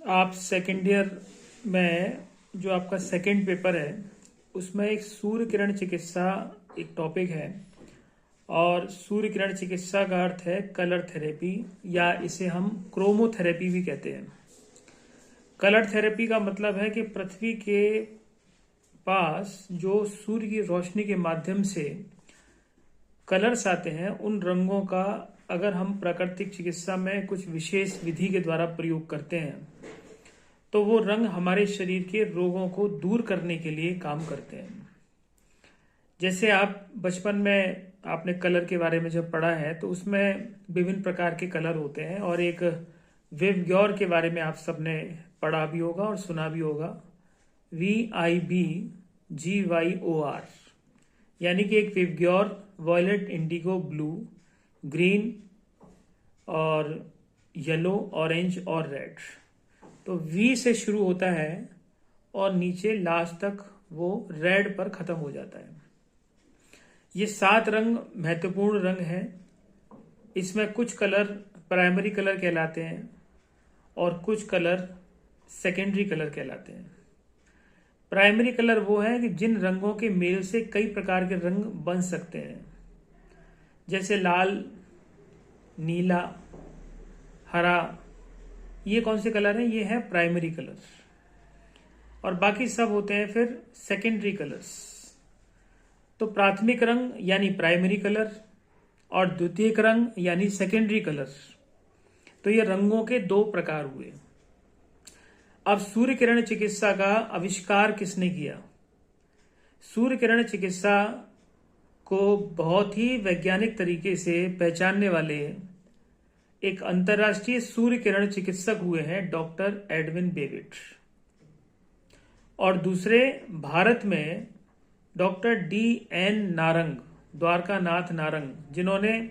आप second year में जो आपका सेकेंड पेपर है उसमें एक सूर्य किरण चिकित्सा एक टॉपिक है। और सूर्य किरण चिकित्सा का अर्थ है कलर थेरेपी, या इसे हम क्रोमोथेरेपी भी कहते हैं। कलर थेरेपी का मतलब है कि पृथ्वी के पास जो सूर्य की रोशनी के माध्यम से कलर्स आते हैं, उन रंगों का अगर हम प्राकृतिक चिकित्सा में कुछ विशेष विधि के द्वारा प्रयोग करते हैं तो वो रंग हमारे शरीर के रोगों को दूर करने के लिए काम करते हैं। जैसे आप बचपन में आपने कलर के बारे में जब पढ़ा है तो उसमें विभिन्न प्रकार के कलर होते हैं, और एक विबग्योर के बारे में आप सबने पढ़ा भी होगा और सुना भी होगा। VIBGYOR, यानी कि एक VIBGYOR violet, indigo, blue, green और येलो, ऑरेंज और रेड। तो V से शुरू होता है और नीचे लास्ट तक वो रेड पर खत्म हो जाता है। ये 7 रंग महत्वपूर्ण रंग हैं। इसमें कुछ कलर प्राइमरी कलर कहलाते हैं और कुछ कलर सेकेंडरी कलर कहलाते हैं। प्राइमरी कलर वो है कि जिन रंगों के मेल से कई प्रकार के रंग बन सकते हैं, जैसे लाल, नीला, हरा। ये कौन से कलर हैं? ये है प्राइमरी कलर। और बाकी सब होते हैं फिर सेकेंडरी कलर्स। तो प्राथमिक रंग यानी प्राइमरी कलर और द्वितीयक रंग यानी सेकेंडरी कलर। तो ये रंगों के 2 प्रकार हुए। अब सूर्य किरण चिकित्सा का आविष्कार किसने किया? सूर्य किरण चिकित्सा को बहुत ही वैज्ञानिक तरीके से पहचानने वाले एक अंतर्राष्ट्रीय सूर्य किरण चिकित्सक हुए हैं डॉक्टर एडविन बेविट, और दूसरे भारत में डॉक्टर DN नारंग, द्वारकानाथ नारंग, जिन्होंने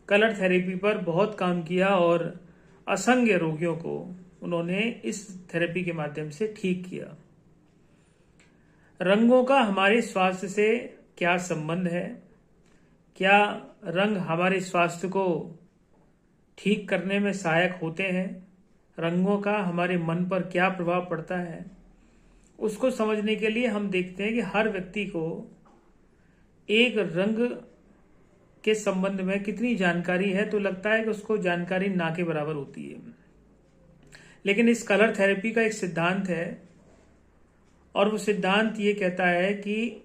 कलर थेरेपी पर बहुत काम किया और असंख्य रोगियों को उन्होंने इस थेरेपी के माध्यम से ठीक किया। रंगों का हमारे स्वास्थ्य से क्या संबंध है? क्या रंग हमारे स्वास्थ्य को ठीक करने में सहायक होते हैं? रंगों का हमारे मन पर क्या प्रभाव पड़ता है? उसको समझने के लिए हम देखते हैं कि हर व्यक्ति को एक रंग के संबंध में कितनी जानकारी है, तो लगता है कि उसको जानकारी ना के बराबर होती है। लेकिन इस कलर थेरेपी का एक सिद्धांत है, और वो सिद्धांत ये कहता है कि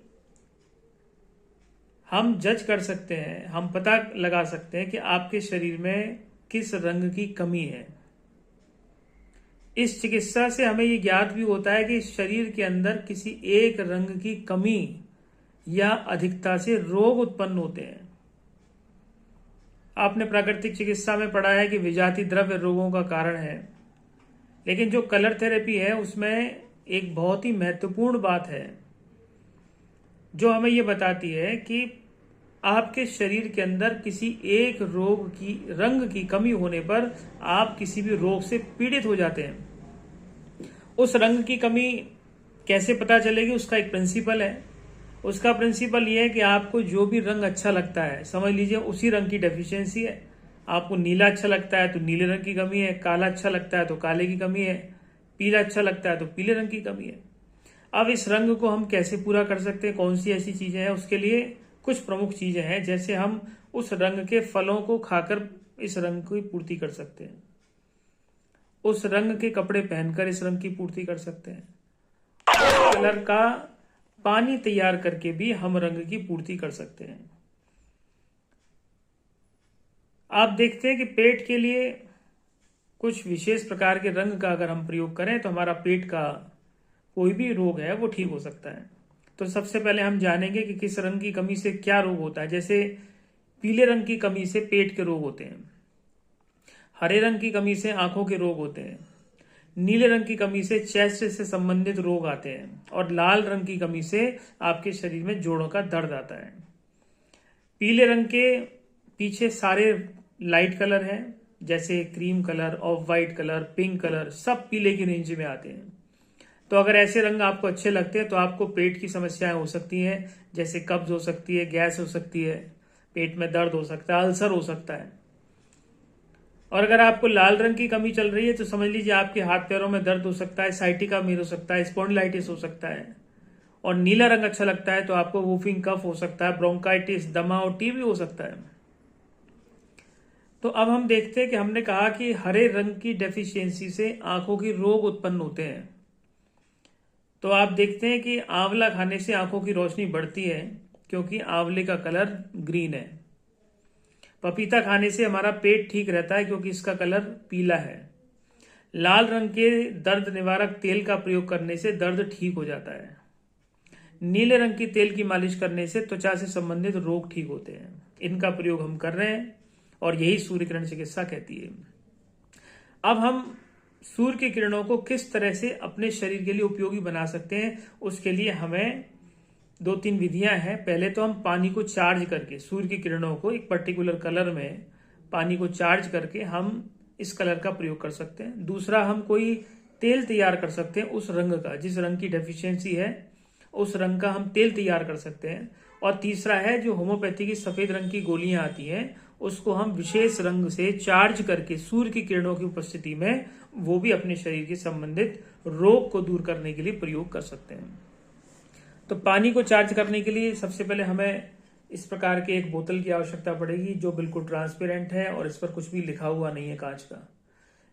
हम जज कर सकते हैं, हम पता लगा सकते हैं कि आपके शरीर में किस रंग की कमी है। इस चिकित्सा से हमें ये ज्ञात भी होता है कि शरीर के अंदर किसी एक रंग की कमी या अधिकता से रोग उत्पन्न होते हैं। आपने प्राकृतिक चिकित्सा में पढ़ा है कि विजातीय द्रव्य रोगों का कारण है, लेकिन जो कलर थेरेपी है उसमें एक बहुत ही महत्वपूर्ण बात है जो हमें ये बताती है कि आपके शरीर के अंदर किसी एक रोग की रंग की कमी होने पर आप किसी भी रोग से पीड़ित हो जाते हैं। उस रंग की कमी कैसे पता चलेगी? उसका एक प्रिंसिपल है। उसका प्रिंसिपल ये है कि आपको जो भी रंग अच्छा लगता है, समझ लीजिए उसी रंग की डेफिशिएंसी है। आपको नीला अच्छा लगता है तो नीले रंग की कमी है, काला अच्छा लगता है तो काले की कमी है, पीला अच्छा लगता है तो पीले रंग की कमी है। अब इस रंग को हम कैसे पूरा कर सकते हैं? कौन सी ऐसी चीजें हैं? उसके लिए कुछ प्रमुख चीजें हैं, जैसे हम उस रंग के फलों को खाकर इस रंग की पूर्ति कर सकते हैं, उस रंग के कपड़े पहनकर इस रंग की पूर्ति कर सकते हैं, कलर का पानी तैयार करके भी हम रंग की पूर्ति कर सकते हैं। आप देखते हैं कि पेट के लिए कुछ विशेष प्रकार के रंग का अगर हम प्रयोग करें तो हमारा पेट का कोई भी रोग है वो ठीक हो सकता है। तो सबसे पहले हम जानेंगे कि किस रंग की कमी से क्या रोग होता है। जैसे पीले रंग की कमी से पेट के रोग होते हैं, हरे रंग की कमी से आंखों के रोग होते हैं, नीले रंग की कमी से चेस्ट से संबंधित रोग आते हैं, और लाल रंग की कमी से आपके शरीर में जोड़ों का दर्द आता है। पीले रंग के पीछे सारे लाइट कलर हैं, जैसे cream colour, of white colour, pink colour, सब पीले की रेंज में आते हैं। तो अगर ऐसे रंग आपको अच्छे लगते हैं तो आपको पेट की समस्याएं हो सकती हैं, जैसे कब्ज हो सकती है, गैस हो सकती है, पेट में दर्द हो सकता है, अल्सर हो सकता है। और अगर आपको लाल रंग की कमी चल रही है तो समझ लीजिए आपके हाथ पैरों में दर्द हो सकता है, साइटिका मीर हो सकता है, स्पॉन्डिलाइटिस हो सकता है। और नीला रंग अच्छा लगता है तो आपको वूफिंग कफ हो सकता है, ब्रोंकाइटिस, दमा और टीबी हो सकता है। तो अब हम देखते हैं कि हमने कहा कि हरे रंग की डेफिशिएंसी से आंखों की रोग उत्पन्न होते हैं। तो आप देखते हैं कि आंवला खाने से आंखों की रोशनी बढ़ती है क्योंकि आंवले का कलर ग्रीन है। पपीता खाने से हमारा पेट ठीक रहता है क्योंकि इसका कलर पीला है। लाल रंग के दर्द निवारक तेल का प्रयोग करने से दर्द ठीक हो जाता है। नीले रंग की तेल की मालिश करने से त्वचा से संबंधित रोग ठीक होते हैं। इनका प्रयोग हम कर रहे हैं और यही सूर्य किरण चिकित्सा कहती है। अब हम सूर्य की किरणों को किस तरह से अपने शरीर के लिए उपयोगी बना सकते हैं, उसके लिए हमें 2-3 विधियां हैं। पहले तो हम पानी को चार्ज करके सूर्य की किरणों को एक पर्टिकुलर कलर में पानी को चार्ज करके हम इस कलर का प्रयोग कर सकते हैं। दूसरा, हम कोई तेल तैयार कर सकते हैं उस रंग का, जिस रंग की डेफिशिएंसी है उस रंग का हम तेल तैयार कर सकते हैं। और तीसरा है, जो होम्योपैथी की सफेद रंग की गोलियां आती हैं उसको हम विशेष रंग से चार्ज करके सूर्य की किरणों की उपस्थिति में वो भी अपने शरीर के संबंधित रोग को दूर करने के लिए प्रयोग कर सकते हैं। तो पानी को चार्ज करने के लिए सबसे पहले हमें इस प्रकार के एक बोतल की आवश्यकता पड़ेगी जो बिल्कुल ट्रांसपेरेंट है और इस पर कुछ भी लिखा हुआ नहीं है, कांच का।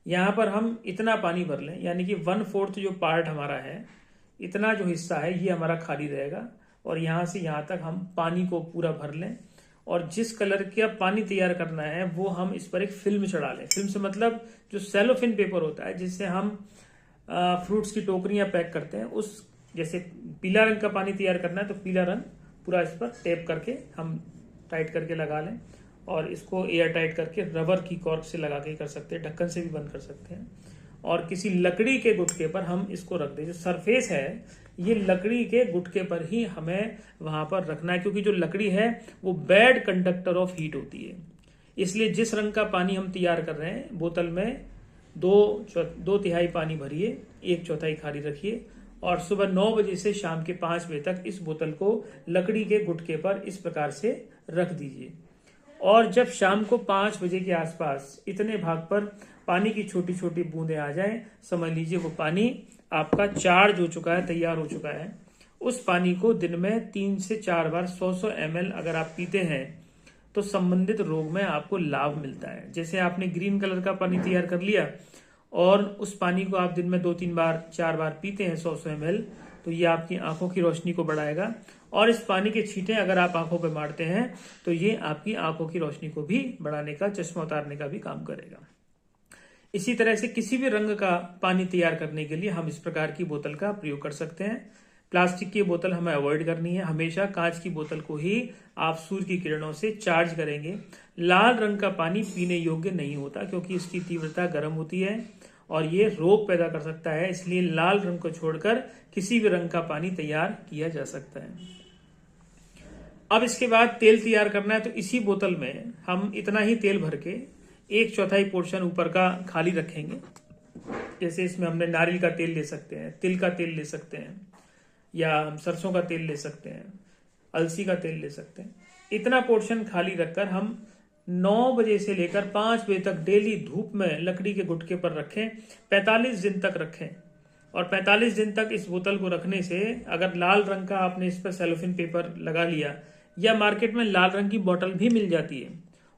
यहाँ पर हम इतना पानी भर लें, यानी कि 1/4 जो पार्ट हमारा है, इतना जो हिस्सा है ये हमारा खाली रहेगा। और यहाँ से यहाँ तक हम पानी को पूरा भर लें और जिस कलर का पानी तैयार करना है वो हम इस पर एक फिल्म चढ़ा लें। फिल्म से मतलब जो सेलोफिन पेपर होता है जिससे हम फ्रूट्स की टोकरियां पैक करते हैं, उस जैसे पीला रंग का पानी तैयार करना है तो पीला रंग पूरा इस पर टेप करके हम टाइट करके लगा लें और इसको एयर टाइट करके रबर की कॉर्क से लगा के कर सकते हैं, ढक्कन से भी बंद कर सकते हैं। और किसी लकड़ी के गुटके पर हम इसको रख दें। जो सरफेस है ये लकड़ी के गुटके पर ही हमें वहां पर रखना है क्योंकि जो लकड़ी है वो बैड कंडक्टर ऑफ हीट होती है। इसलिए जिस रंग का पानी हम तैयार कर रहे हैं बोतल में 2/3 पानी भरिए, 1/4 खाली रखिए और सुबह 9 बजे से शाम के 5 बजे तक इस बोतल को लकड़ी के गुटके पर इस प्रकार से रख दीजिए। और जब शाम को 5 बजे के आसपास इतने भाग पर पानी की छोटी छोटी बूंदें आ जाएं, समझ लीजिए वो पानी आपका चार्ज हो चुका है, तैयार हो चुका है। उस पानी को दिन में 3 से 4 बार 100 ml अगर आप पीते हैं तो संबंधित रोग में आपको लाभ मिलता है। जैसे आपने ग्रीन कलर का पानी तैयार कर लिया और उस पानी को आप दिन में 2-3 बार 4 बार पीते हैं 100 ml, तो ये आपकी आंखों की रोशनी को बढ़ाएगा। और इस पानी के छींटे अगर आप आंखों पे मारते हैं तो ये आपकी आंखों की रोशनी को भी बढ़ाने का, चश्मा उतारने का भी काम करेगा। इसी तरह से किसी भी रंग का पानी तैयार करने के लिए हम इस प्रकार की बोतल का प्रयोग कर सकते हैं। प्लास्टिक की बोतल हमें अवॉइड करनी है। हमेशा कांच की बोतल को ही आप सूर्य की किरणों से चार्ज करेंगे। लाल रंग का पानी पीने योग्य नहीं होता क्योंकि इसकी तीव्रता गर्म होती है और ये रोग पैदा कर सकता है। इसलिए लाल रंग को छोड़कर किसी भी रंग का पानी तैयार किया जा सकता है। अब इसके बाद तेल तैयार करना है तो इसी बोतल में हम इतना ही तेल भर के 1/4 पोर्शन ऊपर का खाली रखेंगे। जैसे इसमें हमने नारियल का तेल ले सकते हैं, तिल का तेल ले सकते हैं या हम सरसों का तेल ले सकते हैं, अलसी का तेल ले सकते हैं। इतना पोर्शन खाली रखकर हम 9 बजे से लेकर 5 बजे तक डेली धूप में लकड़ी के गुटके पर रखें। 45 दिन तक रखें और 45 दिन तक इस बोतल को रखने से अगर लाल रंग का आपने इस पर सेलोफिन पेपर लगा लिया या मार्केट में लाल रंग की बोतल भी मिल जाती है,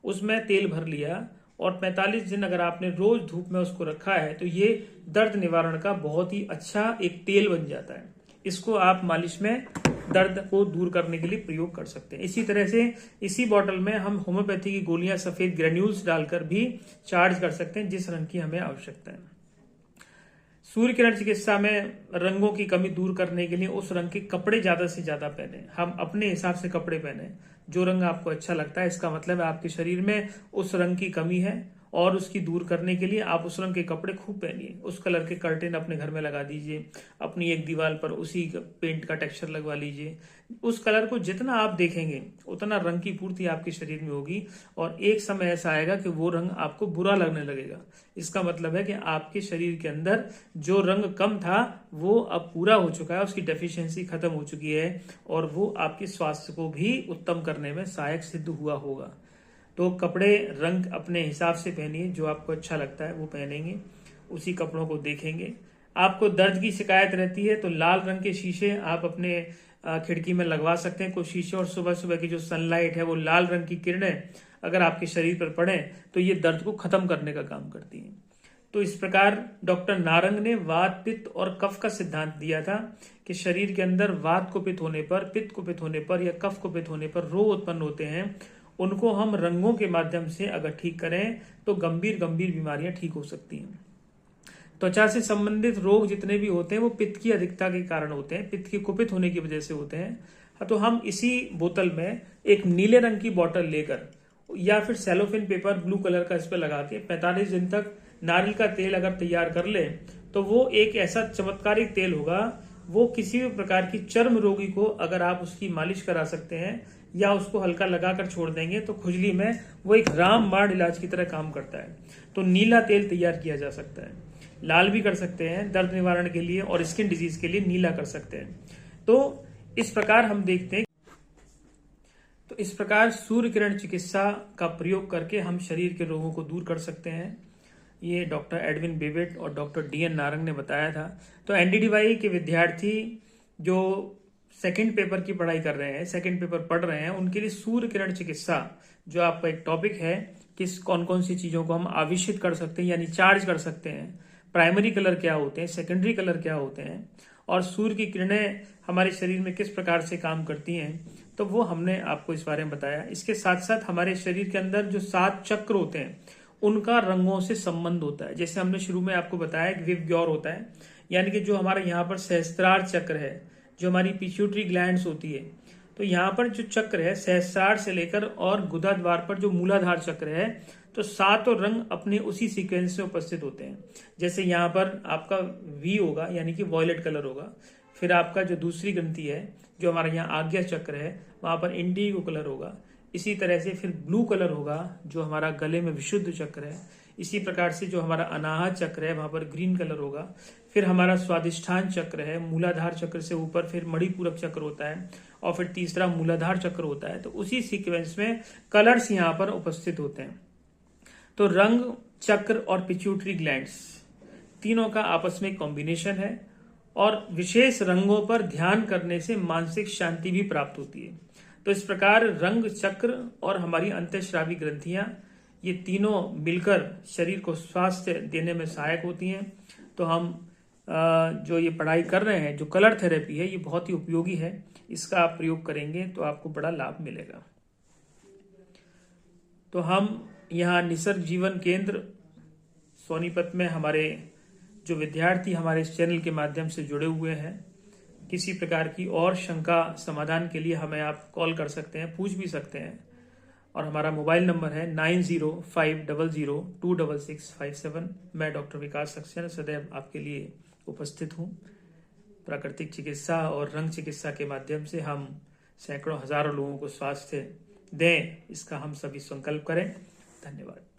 उसमें तेल भर लिया और 45 दिन अगर आपने रोज धूप में उसको रखा है तो ये दर्द निवारण का बहुत ही अच्छा एक तेल बन जाता है। इसको आप मालिश में दर्द को दूर करने के लिए प्रयोग कर सकते हैं। इसी तरह से इसी बोतल में हम होम्योपैथी की गोलियां सफेद ग्रेन्यूल्स डालकर भी चार्ज कर सकते हैं जिस रंग की हमें आवश्यकता है। सूर्य किरण चिकित्सा में रंगों की कमी दूर करने के लिए उस रंग के कपड़े ज्यादा से ज्यादा पहने। हम अपने हिसाब से कपड़े पहने, जो रंग आपको अच्छा लगता है। इसका मतलब है आपके शरीर में उस रंग की कमी है और उसकी दूर करने के लिए आप उस रंग के कपड़े खूब पहनिए। उस कलर के कर्टेन अपने घर में लगा दीजिए, अपनी एक दीवार पर उसी पेंट का टेक्सचर लगवा लीजिए। उस कलर को जितना आप देखेंगे उतना रंग की पूर्ति आपके शरीर में होगी और एक समय ऐसा आएगा कि वो रंग आपको बुरा लगने लगेगा। इसका मतलब है कि आपके शरीर के अंदर जो रंग कम था वो अब पूरा हो चुका है, उसकी डेफिशिएंसी खत्म हो चुकी है और वो आपके स्वास्थ्य को भी उत्तम करने में सहायक सिद्ध हुआ होगा। तो कपड़े रंग अपने हिसाब से पहनिए, जो आपको अच्छा लगता है वो पहनेंगे, उसी कपड़ों को देखेंगे। आपको दर्द की शिकायत रहती है तो लाल रंग के शीशे आप अपने खिड़की में लगवा सकते हैं, कुछ शीशे, और सुबह सुबह की जो सनलाइट है वो लाल रंग की किरणें अगर आपके शरीर पर पड़े तो ये दर्द को खत्म करने का काम करती हैं। तो इस प्रकार डॉक्टर नारंग ने वात, पित्त और कफ का सिद्धांत दिया था कि शरीर के अंदर वात को पित्त होने पर, पित्त को पित्त होने पर या कफ को पित्त होने पर रोग उत्पन्न होते हैं, उनको हम रंगों के माध्यम से अगर ठीक करें तो गंभीर गंभीर बीमारियां ठीक हो सकती हैं। त्वचा से संबंधित रोग जितने भी होते हैं वो पित्त की अधिकता के कारण होते हैं, पित्त के कुपित होने की वजह से होते हैं। तो हम इसी बोतल में एक नीले रंग की बोतल लेकर या फिर सेलोफिन पेपर ब्लू कलर का इस पर लगा के 45 दिन तक नारियल का तेल अगर तैयार कर ले तो वो एक ऐसा चमत्कारिक तेल होगा, वो किसी भी प्रकार की चर्म रोगी को अगर आप उसकी मालिश करा सकते हैं या उसको हल्का लगाकर छोड़ देंगे तो खुजली में वो एक रामबाण इलाज की तरह काम करता है। तो नीला तेल तैयार किया जा सकता है, लाल भी कर सकते हैं दर्द निवारण के लिए, और स्किन डिजीज के लिए नीला कर सकते हैं। तो इस प्रकार हम देखते हैं, तो इस प्रकार सूर्य किरण चिकित्सा का प्रयोग करके हम शरीर के रोगों को दूर कर सकते हैं। ये डॉक्टर एडविन बेवेट और डॉक्टर डीएन नारंग ने बताया था। तो एनडीडीवाई के विद्यार्थी जो सेकंड पेपर की पढ़ाई कर रहे हैं, सेकंड पेपर पढ़ रहे हैं, उनके लिए सूर्य किरण चिकित्सा जो आपका एक टॉपिक है, किस कौन कौन सी चीजों को हम आविष्ट कर सकते हैं यानी चार्ज कर सकते हैं, प्राइमरी कलर क्या होते हैं, सेकेंडरी कलर क्या होते हैं, और सूर्य की किरणें हमारे शरीर में किस प्रकार से काम करती हैं, तो वो हमने आपको इस बारे में बताया। इसके साथ साथ हमारे शरीर के अंदर जो 7 चक्र होते हैं उनका रंगों से संबंध होता है। जैसे हमने शुरू में आपको बताया कि विवग्योर होता है, यानी कि जो हमारे यहाँ पर सहस्त्रार चक्र है, जो हमारी पिट्यूटरी ग्लैंड्स होती है, तो यहाँ पर जो चक्र है सहस्त्रार से लेकर और गुदा द्वार पर जो मूलाधार चक्र है, तो 7 रंग अपने उसी सीक्वेंस में उपस्थित होते हैं। जैसे यहाँ पर आपका वी होगा यानी कि वॉयलेट कलर होगा, फिर आपका जो दूसरी ग्रंथि है जो हमारा यहाँ आज्ञा चक्र है वहां पर इंडिगो कलर होगा, इसी तरह से फिर ब्लू कलर होगा जो हमारा गले में विशुद्ध चक्र है, इसी प्रकार से जो हमारा अनाहत चक्र है वहां पर ग्रीन कलर होगा, फिर हमारा स्वादिष्ठान चक्र है, मूलाधार चक्र से ऊपर फिर मणिपूरक चक्र होता है, और फिर तीसरा मूलाधार चक्र होता है। तो उसी सीक्वेंस में कलर्स यहाँ पर उपस्थित होते हैं। तो रंग, चक्र और पिट्यूटरी ग्लैंड्स तीनों का आपस में कॉम्बिनेशन है, और विशेष रंगों पर ध्यान करने से मानसिक शांति भी प्राप्त होती है। तो इस प्रकार रंग, चक्र और हमारी अंतःस्रावी ग्रंथियां, ये तीनों मिलकर शरीर को स्वास्थ्य देने में सहायक होती हैं। तो हम जो ये पढ़ाई कर रहे हैं, जो कलर थेरेपी है, ये बहुत ही उपयोगी है। इसका आप प्रयोग करेंगे तो आपको बड़ा लाभ मिलेगा। तो हम यहाँ निसर्ग जीवन केंद्र सोनीपत में हमारे जो विद्यार्थी हमारे इस चैनल के माध्यम से जुड़े हुए हैं, किसी प्रकार की और शंका समाधान के लिए हमें आप कॉल कर सकते हैं, पूछ भी सकते हैं। और हमारा मोबाइल नंबर है 9050026657। मैं डॉक्टर विकास सक्सेना सदैव आपके लिए उपस्थित हूँ। प्राकृतिक चिकित्सा और रंग चिकित्सा के माध्यम से हम सैकड़ों हजारों लोगों को स्वास्थ्य दें, इसका हम सभी संकल्प करें। धन्यवाद।